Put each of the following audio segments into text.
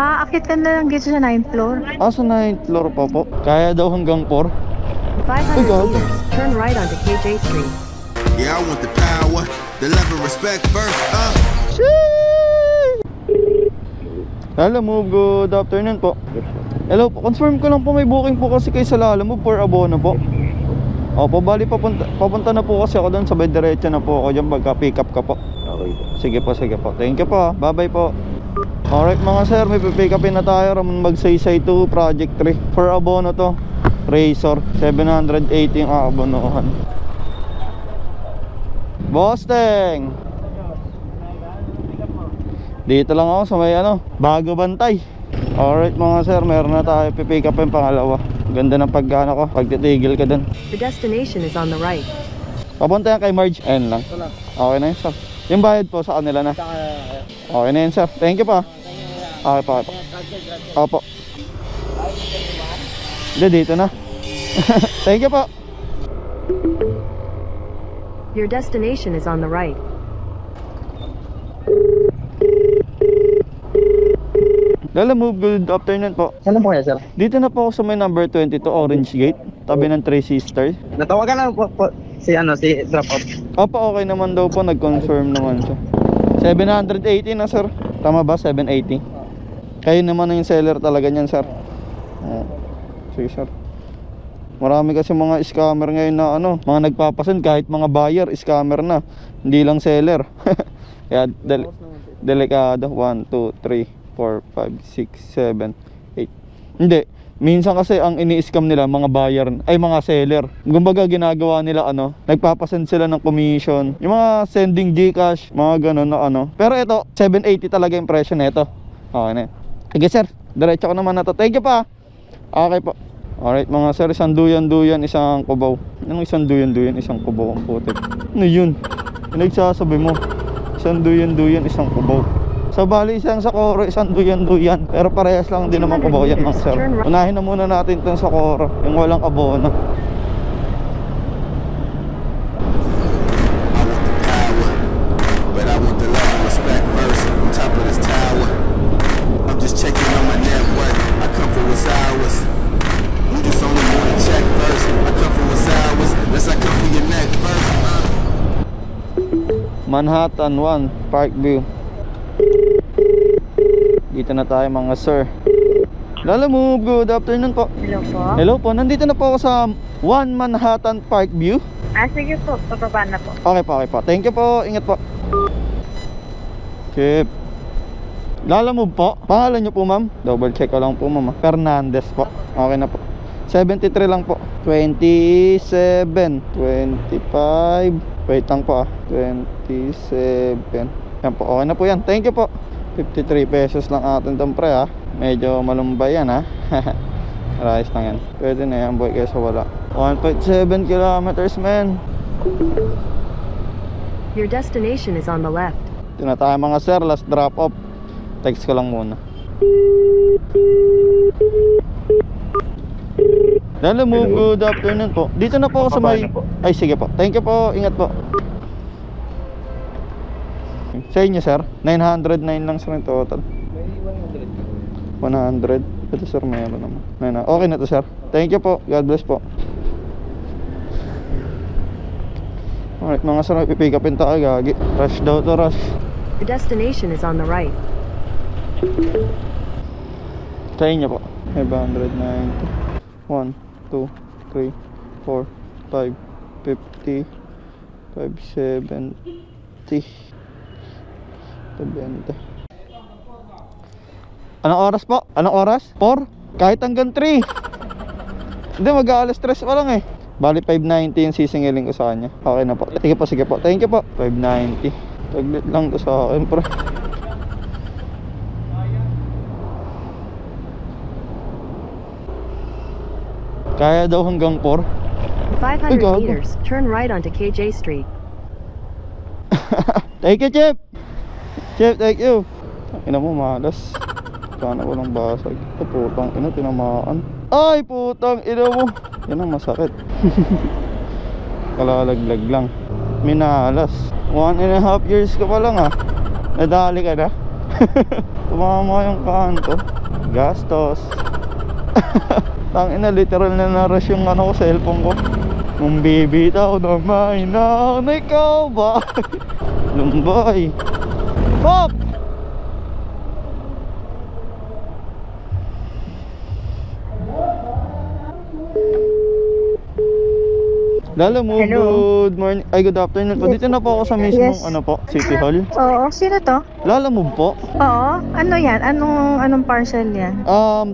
Akit ka na lang dito sa 9th floor. Sa 9th floor pa po. Kaya daw hanggang 4. 500 meters, turn right onto KJ Street. Yeah, I want the power, the love and respect first, Hello, move. Good afternoon po. Hello po. Confirm ko lang po, may booking po kasi kayo sa Lalamove for abono po. Opo, bali papunta na po kasi ako doon. Sabay diretso na po ako dyan pagka pick up ka po. Okay po. Sige po, sige po. Thank you po. Bye bye po. Alright mga sir, may pick upin na tayo. Ramon Magsaysay to Project 3. For abono to, Razor 780 ang aabonohan. Boss Teng, dito lang ako sa may Bago Bantay. Alright mga sir, meron na tayo pipick up yung pangalawa. Ganda ng pagkano ko, pagtitigil ka dun. The destination is on the right. Papunta yan kay Marge. Ayun lang. Okay na yun sir. Yung bayad po sa kanila na. Okay na yun sir. Thank you pa. Okay po, okay po. Opo. Hindi, dito na. Thank you po. Your destination is on the right. Lalamove, good afternoon po. Saan po kaya, sir? Dito na po ako sa may number 22 Orange Gate, tabi ng Three Sisters. Natawagan lang po si drop off. Opo, okay naman daw po, nag-confirm naman siya. 780 na sir. Tama ba? 780. Kayo naman na yung seller talaga niyan sir. Sige sir. Marami kasi mga scammer ngayon na mga nagpapasend, kahit mga buyer, scammer na. Hindi lang seller. Kaya delikado. 1, 2, 3 4, 5, 6, 7, 8. Hindi, minsan kasi ang ini-scam nila mga buyer, ay mga seller. Kumbaga ginagawa nila nagpapasend sila ng commission. Yung mga sending GCash, mga ganun na Pero ito, 780 talaga yung presyo nito. Okay na. Sige sir, diretso ko naman na to. Thank you pa. Okay po. Alright mga sir, isang duyan-duyan, isang kubaw. Anong isang duyan-duyan, isang kubaw? Ang putik. Ano yun? Pinagsasabi mo. Isang duyan-duyan, isang kubaw. So bali isang Socorro, isang duyan-duyan. Pero parehas lang din naman kubaw yan mga sir. Unahin na muna natin itong Socorro, yung walang abono. but I want the love and respect first. On top of this tower, I'm just checking on my network. I come for what's ours. We just only want to check first. I come for what's ours. Let's I come for your neck first. Manhattan 1, Parkview. Dito na tayo mga sir. Lalamove, good afternoon po. Hello po. Hello po, nandito na po ako sa 1 Manhattan Parkview. Sige po, pababa na po. Okay po, okay po. Thank you po, ingat po. Chip. Lalamove po. Pangalan nyo po ma'am? Double check ko lang po ma'am. Fernandez po. Okay na po. 73 lang po. 27, 25. Wait lang po 27. Yan po, okay na po yan. Thank you po. 53 pesos lang atin itong pre Medyo malumbay yan Rice lang yan. Pwede na yan boy kaysa wala. 1.7 kilometers man. Your destination is on the left. Ito na tayo mga sir, last drop off. Text ko lang muna. Lalamove, good afternoon po. Dito na po ako sa may... Ay sige po, thank you po, ingat po. Sa inyo sir, 909 lang sir yung total. 100. Ito sir, mayroon naman. Okay na to sir. Thank you po, God bless po. Alright mga sir, pipick upin tayo gagi. Rush daw to, rush. The destination is on the right. Sa inyo po, 590. 1, 2, 3, 4, 5, 50, 570. 20. Anong oras po? Anong oras? 4? Kahit hanggang 3. Hindi, mag-aalas 3 pa lang Bali 590 yung sisingiling ko sa kanya. Okay na po. Sige po, sige po. Thank you po. 590. Taglit lang to sa akin, bro. Kaya daw hanggang 4. 500 meters, turn right onto KJ Street. Thank you, Chip. Chip, thank you. Ina mo, malas. Sana ko lang basag. Ito, putang ina, tinamaan. Ay, putang ina mo. Yan ang masakit. Kalalaglag lang. Minalas. 1.5 years ka pa lang Nadali ka na. Tumama yung kanto. Gastos. Tangina, literal na naras yung ano ko, cellphone ko. Nung bibitaw na mainang na ikaw ba? Lumbay. Pop! Lalo mo, Hello. good morning. Ay, good afternoon po. Dito na po ako sa mismong Yes. ano po, City Hall. Oo, sino to? Lalo mo po. Oo, ano yan? Anong parcel yan?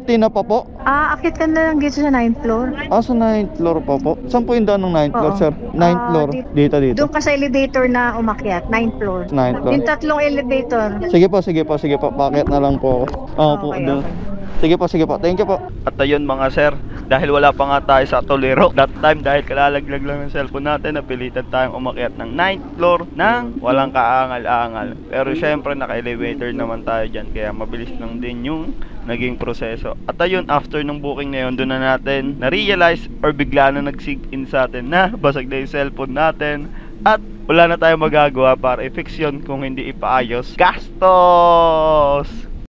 Tina pa po. Akit ka na lang dito sa 9th floor. Sa 9th floor pa po. Saan po yung daan ng 9th floor, Oo. sir? 9th floor. Dito. Doon ka sa elevator na umakyat, 9th floor. 9th floor. Yung tatlong elevator. Sige po. Pakyat na lang po ako. Oo po, Okay, doon. okay. Sige po. Thank you po. At ayun mga sir, dahil wala pa nga tayo sa Tolero that time, dahil kalalaglag lang ng cellphone natin, napilitan tayong umakyat ng 9th floor ng walang kaangal-angal. Pero syempre naka-elevator naman tayo dyan, kaya mabilis lang din yung naging proseso. At ayun, after ng booking na yun, doon na natin na-realize or bigla na nag-sink in sa atin na basag na yung cellphone natin. At wala na tayong magagawa para i-fix yun kung hindi ipaayos. Gastos!